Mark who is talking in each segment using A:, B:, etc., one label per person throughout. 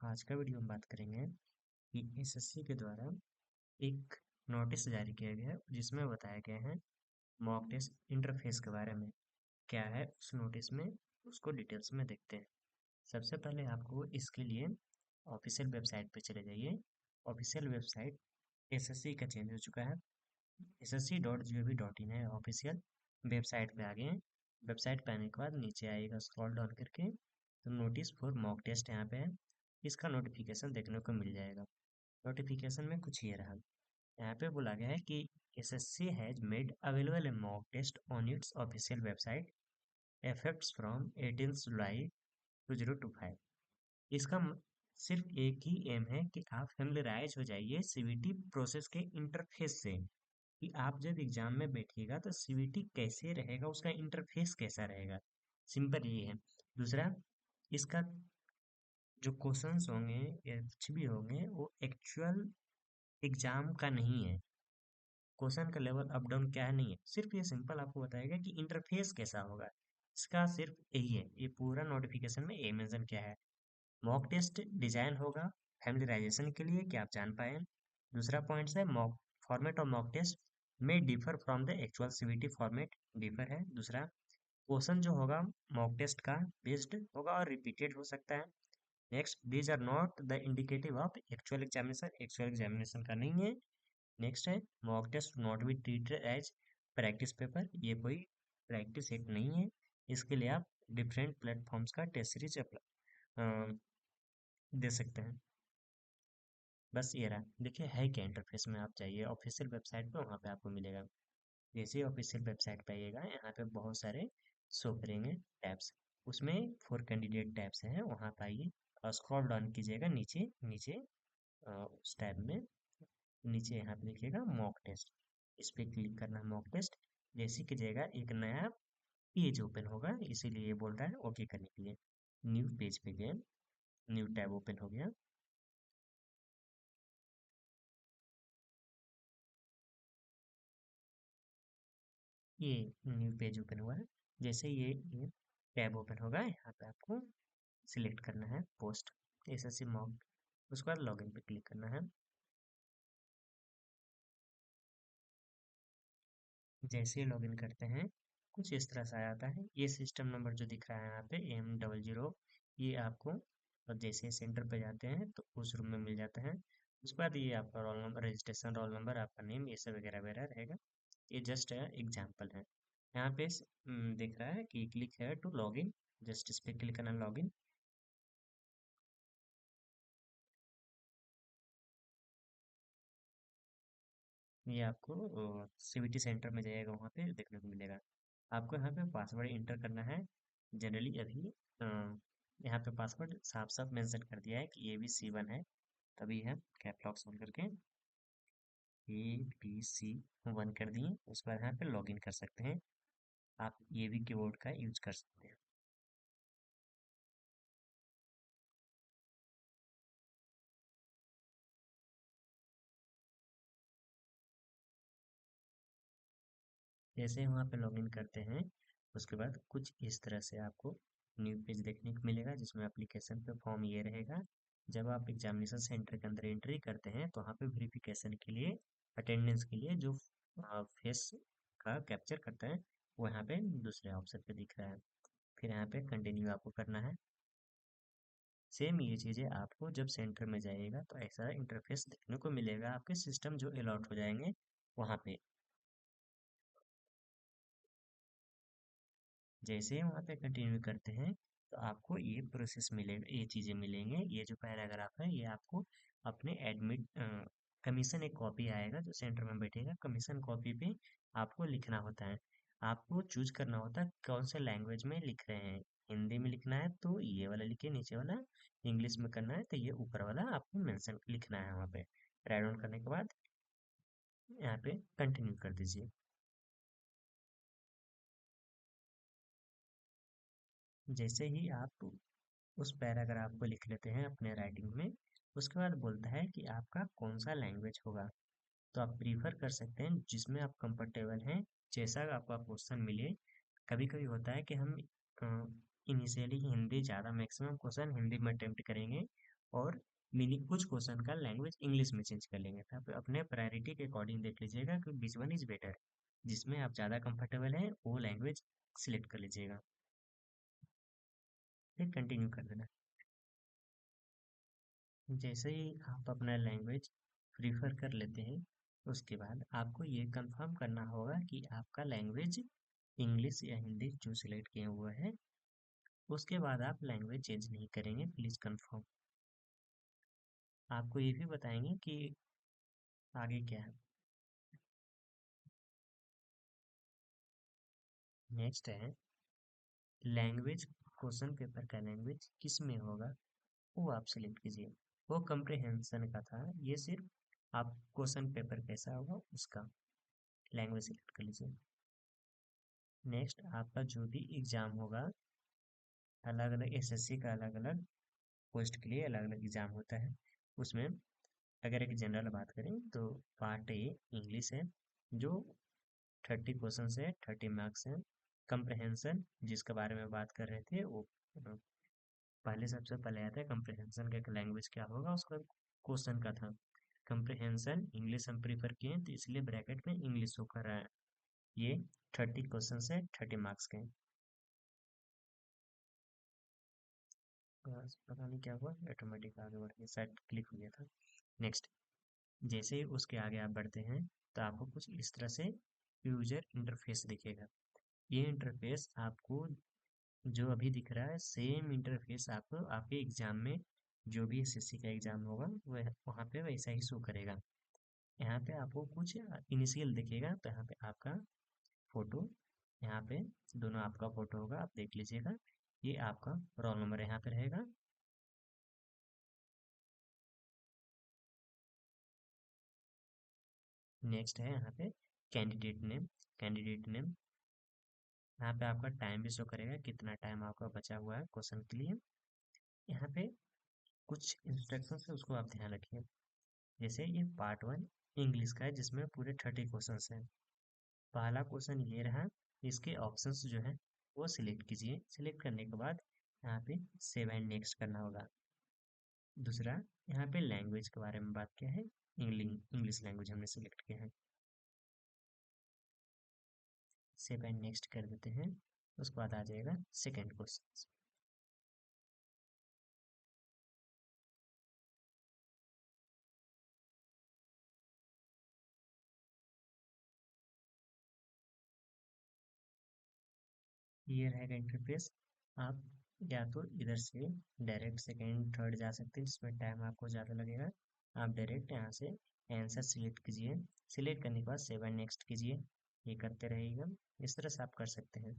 A: आज का वीडियो हम बात करेंगे कि एसएससी के द्वारा एक नोटिस जारी किया गया है जिसमें बताया गया है मॉक टेस्ट इंटरफेस के बारे में। क्या है उस नोटिस में, उसको डिटेल्स में देखते हैं। सबसे पहले आपको इसके लिए ऑफिशियल वेबसाइट पे चले जाइए। ऑफिशियल वेबसाइट एसएससी का चेंज हो चुका है, ssc.gov.in है ऑफिशियल। वेबसाइट पे आ गए हैं। वेबसाइट पे आने के बाद नीचे आइएगा स्क्रॉल डाउन करके, तो नोटिस फॉर मॉक टेस्ट यहाँ पे है। इसका नोटिफिकेशन देखने को मिल जाएगा। नोटिफिकेशन में कुछ ये रहा, यहाँ पे बोला गया है कि SSC has made available a mock test on its official website effects from 18 July 2025। इसका सिर्फ एक ही एम है कि आप फेमिलराइज हो जाइए सीवीटी प्रोसेस के इंटरफेस से, कि आप जब एग्जाम में बैठिएगा तो सीवीटी कैसे रहेगा, उसका इंटरफेस कैसा रहेगा। सिंपल ये है। दूसरा, इसका जो क्वेश्चंस होंगे या कुछ भी होंगे वो एक्चुअल एग्जाम का नहीं है। क्वेश्चन का लेवल अप डाउन क्या है नहीं है, सिर्फ ये सिंपल आपको बताएगा कि इंटरफेस कैसा होगा। इसका सिर्फ यही है, ये पूरा नोटिफिकेशन में ये मेंशन किया है। मॉक टेस्ट डिजाइन होगा फैमिलियराइजेशन के लिए कि आप जान पाए। दूसरा पॉइंट है mock format of mock test में differ from the actual CVT format differ है। दूसरा, क्वेश्चन जो होगा मॉक टेस्ट का बेस्ड होगा और रिपीटेड हो सकता है। Next, these are not the indicative of actual examination का नहीं है। नेक्स्ट है mock test not be treated as practice paper, ये कोई प्रैक्टिस सेट नहीं है। इसके लिए आप डिफरेंट प्लेटफॉर्म्स का टेस्ट सीरीज दे सकते हैं। बस ये रहा, देखिए है क्या इंटरफेस में। आप जाइए ऑफिशियल वेबसाइट पे, वहाँ पे आपको मिलेगा। जैसे ही ऑफिशियल वेबसाइट पे आइएगा, यहाँ पे बहुत सारे शो करेंगे टैब्स। उसमें 4 कैंडिडेट टैब्स हैं, वहाँ पे आइए और स्क्रॉल डाउन कीजिएगा नीचे नीचे। उस टैब में नीचे यहाँ पे देखिएगा मॉक टेस्ट, इस पे क्लिक करना है। मॉक टेस्ट जैसे कीजिएगा एक नया पेज ओपन होगा, इसीलिए ये बोल रहा है ओके करने के लिए। न्यू पेज पे गए, न्यू टैब ओपन हो गया। ये न्यू पेज ओपन हुआ है। जैसे ये टैब ओपन होगा, यहाँ पे आपको सिलेक्ट करना है पोस्ट एसएससी मॉक, उसके बाद लॉगिन पे क्लिक करना है। जैसे ही लॉगिन करते हैं कुछ इस तरह से आ जाता है। ये सिस्टम नंबर जो दिख रहा है यहाँ पे M00, ये आपको और जैसे ही सेंटर पे जाते हैं तो उस रूम में मिल जाता है। उसके बाद ये आपका roll number, registration roll number, आपका नेम, ये सब वगैरह वगैरह रहेगा। ये जस्ट एग्जाम्पल है। यहाँ पे दिख रहा है कि क्लिक है टू लॉगिन, जस्ट इस पे क्लिक करना, लॉगिन। ये आपको सीवीटी सेंटर में जाइएगा, वहाँ पे देखने को मिलेगा। आपको यहाँ पे पासवर्ड इंटर करना है। जनरली अभी यहाँ पे पासवर्ड साफ साफ मेंशन कर दिया है कि ABC1 है, तभी है कैप लॉक ऑन करके ABC1 कर दिए। उसके बाद यहाँ पे लॉगिन कर सकते हैं। आप ये भी कीबोर्ड का यूज कर सकते हैं। जैसे ही वहाँ पे लॉगिन करते हैं, उसके बाद कुछ इस तरह से आपको न्यू पेज देखने को मिलेगा, जिसमें एप्लीकेशन पे फॉर्म ये रहेगा। जब आप एग्जामिनेशन सेंटर के अंदर एंट्री करते हैं तो वहाँ पे वेरिफिकेशन के लिए, अटेंडेंस के लिए जो फेस का कैप्चर करता है, वो यहाँ पे दूसरे ऑप्शन पे दिख रहा है। फिर यहाँ पे कंटिन्यू आपको करना है। सेम ये चीज़ें आपको जब सेंटर में जाइएगा तो ऐसा इंटरफेस देखने को मिलेगा, आपके सिस्टम जो अलॉट हो जाएंगे वहाँ पे। जैसे ही वहाँ पे कंटिन्यू करते हैं तो आपको ये प्रोसेस मिलेगा, ये चीज़ें मिलेंगे। ये जो पैराग्राफ है ये आपको अपने एडमिट कमीशन एक कॉपी आएगा जो सेंटर में बैठेगा, कमीशन कॉपी पे आपको लिखना होता है। आपको चूज करना होता है कौन से लैंग्वेज में लिख रहे हैं। हिंदी में लिखना है तो ये वाला लिखिए नीचे वाला, इंग्लिश में करना है तो ये ऊपर वाला आपको मेंशन लिखना है। वहाँ पे राइट डाउन करने के बाद यहाँ पे कंटिन्यू कर दीजिए। जैसे ही आप उस पैराग्राफ को लिख लेते हैं अपने राइटिंग में, उसके बाद बोलता है कि आपका कौन सा लैंग्वेज होगा। तो आप प्रीफर कर सकते हैं जिसमें आप कंफर्टेबल हैं, जैसा आपका क्वेश्चन मिले। कभी कभी होता है कि हम इनिशियली हिंदी ज़्यादा, मैक्सिमम क्वेश्चन हिंदी में अटेम्प्ट करेंगे और मीनिंग कुछ क्वेश्चन का लैंग्वेज इंग्लिश में चेंज कर लेंगे। तो आप अपने प्रायोरिटी के अकॉर्डिंग देख लीजिएगा कि विच वन इज बेटर, जिसमें आप ज़्यादा कंफर्टेबल हैं वो लैंग्वेज सिलेक्ट कर लीजिएगा, फिर कंटिन्यू कर देना। जैसे ही आप अपना लैंग्वेज प्रीफर कर लेते हैं, उसके बाद आपको ये कंफर्म करना होगा कि आपका लैंग्वेज इंग्लिश या हिंदी जो सिलेक्ट किया हुआ है, उसके बाद आप लैंग्वेज चेंज नहीं करेंगे, प्लीज़ कंफर्म। आपको ये भी बताएंगे कि आगे क्या है। नेक्स्ट है लैंग्वेज, क्वेश्चन पेपर का लैंग्वेज किस में होगा वो आप सिलेक्ट कीजिए। वो कंप्रिहेंशन का था, ये सिर्फ आप क्वेश्चन पेपर कैसा होगा उसका लैंग्वेज सिलेक्ट कर लीजिए। नेक्स्ट आपका जो भी एग्ज़ाम होगा, अलग अलग एसएससी का अलग अलग पोस्ट के लिए अलग अलग एग्ज़ाम होता है। उसमें अगर एक जनरल बात करें तो पार्ट ए इंग्लिश है, जो 30 क्वेश्चन है, 30 मार्क्स हैं। कंप्रहेंशन जिसके बारे में बात कर रहे थे वो पहले सबसे पहले आता है कंप्रहेंशन का लैंग्वेज क्या होगा, उसका क्वेश्चन का था। कंप्रहेंशन इंग्लिश हम प्रीफर किए तो इसलिए ब्रैकेट में इंग्लिश शो कर रहा है। ये 30 क्वेश्चन है, 30 मार्क्स के। बस पता नहीं क्या हुआ, ऑटोमेटिक आगे बढ़ गया, शायद क्लिक हो गया था। नेक्स्ट, जैसे ही उसके आगे आप बढ़ते हैं तो आपको कुछ इस तरह से यूजर इंटरफेस दिखेगा। ये इंटरफेस आपको जो अभी दिख रहा है सेम इंटरफेस आपको आपके एग्जाम में जो भी एसएससी का एग्जाम होगा वह वहाँ पे वैसा ही शो करेगा। यहाँ पे आपको कुछ इनिशियल दिखेगा, तो यहाँ पे आपका फोटो, यहाँ पे दोनों आपका फोटो होगा, आप देख लीजिएगा। ये आपका रोल नंबर यहाँ पे रहेगा। नेक्स्ट है यहाँ पे कैंडिडेट नेम। कैंडिडेट नेम यहाँ पे आपका टाइम भी शो करेगा, कितना टाइम आपका बचा हुआ है क्वेश्चन के लिए। यहाँ पे कुछ इंस्ट्रक्शंस है, उसको आप ध्यान रखिए। जैसे ये पार्ट 1 इंग्लिश का है, जिसमें पूरे 30 क्वेश्चंस हैं। पहला क्वेश्चन ये रहा, इसके ऑप्शंस जो है वो सिलेक्ट कीजिए। सिलेक्ट करने के बाद यहाँ पे सेव एंड नेक्स्ट करना होगा। दूसरा, यहाँ पे लैंग्वेज के बारे में बात किया है, इंग्लिश लैंग्वेज हमने सिलेक्ट किया है, सेव एंड नेक्स्ट कर देते हैं। उसके बाद आ जाएगा सेकेंड क्वेश्चन। ये रहेगा इंटरफेस। आप या तो इधर से डायरेक्ट सेकेंड थर्ड जा सकते हैं, जिसमें टाइम आपको ज़्यादा लगेगा। आप डायरेक्ट यहाँ से आंसर सिलेक्ट कीजिए। सिलेक्ट करने के बाद सेव एंड नेक्स्ट कीजिए। ये करते रहिएगा, इस तरह से आप कर सकते हैं।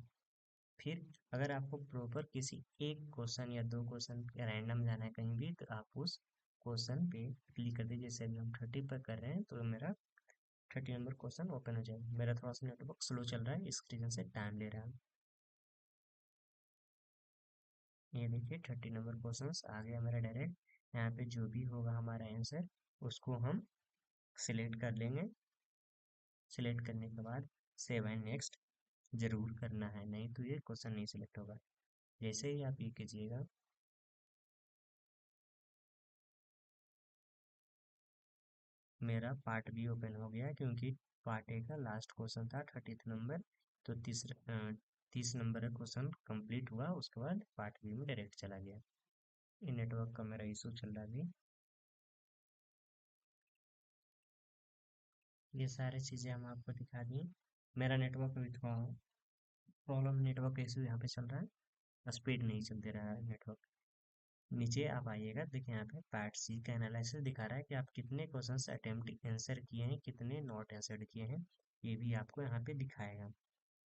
A: फिर अगर आपको प्रॉपर किसी एक क्वेश्चन या दो क्वेश्चन रैंडम जाना है कहीं भी, तो आप उस क्वेश्चन पे क्लिक कर दीजिए। जैसे अभी हम 30 पर कर रहे हैं तो मेरा 30 नंबर क्वेश्चन ओपन हो जाएगा। मेरा थोड़ा सा नेटवर्क स्लो चल रहा है, इस रीजन से टाइम ले रहा है। ये देखिए 30 नंबर क्वेश्चंस आ गया मेरा डायरेक्ट। यहाँ पे जो भी होगा हमारा आंसर उसको हम सिलेक्ट कर लेंगे। सिलेक्ट करने के बाद सेव एंड नेक्स्ट जरूर करना है, नहीं तो ये क्वेश्चन नहीं सिलेक्ट होगा। जैसे ही आप ये कीजिएगा, मेरा पार्ट बी ओपन हो गया, क्योंकि पार्ट ए का लास्ट क्वेश्चन था 30th नंबर। तो 30 नंबर का क्वेश्चन कंप्लीट हुआ, उसके बाद पार्ट बी में डायरेक्ट चला गया। ये नेटवर्क का मेरा इशू चल रहा है अभी। ये सारी चीज़ें हम आपको दिखा दिए। मेरा नेटवर्क अभी थोड़ा प्रॉब्लम, नेटवर्क इशू यहाँ पे चल रहा है, स्पीड नहीं चल दे रहा है नेटवर्क। नीचे आप आइएगा, देखिए यहाँ पे पार्ट सी का एनालिसिस दिखा रहा है कि आप कितने क्वेश्चंस अटेम्प्ट आंसर किए हैं, कितने नॉट आंसर्ड किए हैं, ये भी आपको यहाँ पे दिखाएगा।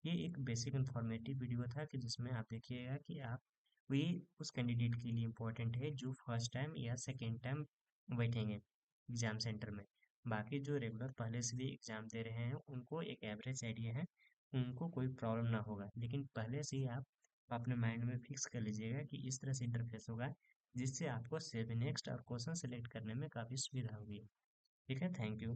A: ये एक बेसिक इन्फॉर्मेटिव वीडियो था कि जिसमें आप देखिएगा कि आप ये उस कैंडिडेट के लिए इम्पोर्टेंट है जो फर्स्ट टाइम या सेकेंड टाइम बैठेंगे एग्जाम सेंटर में। बाकी जो रेगुलर पहले से भी एग्जाम दे रहे हैं उनको एक एवरेज आइडिया है, उनको कोई प्रॉब्लम ना होगा। लेकिन पहले से ही आप अपने माइंड में फिक्स कर लीजिएगा कि इस तरह से इंटरफेस होगा, जिससे आपको सेव नेक्स्ट और क्वेश्चन सेलेक्ट करने में काफ़ी सुविधा होगी। ठीक है, थैंक यू।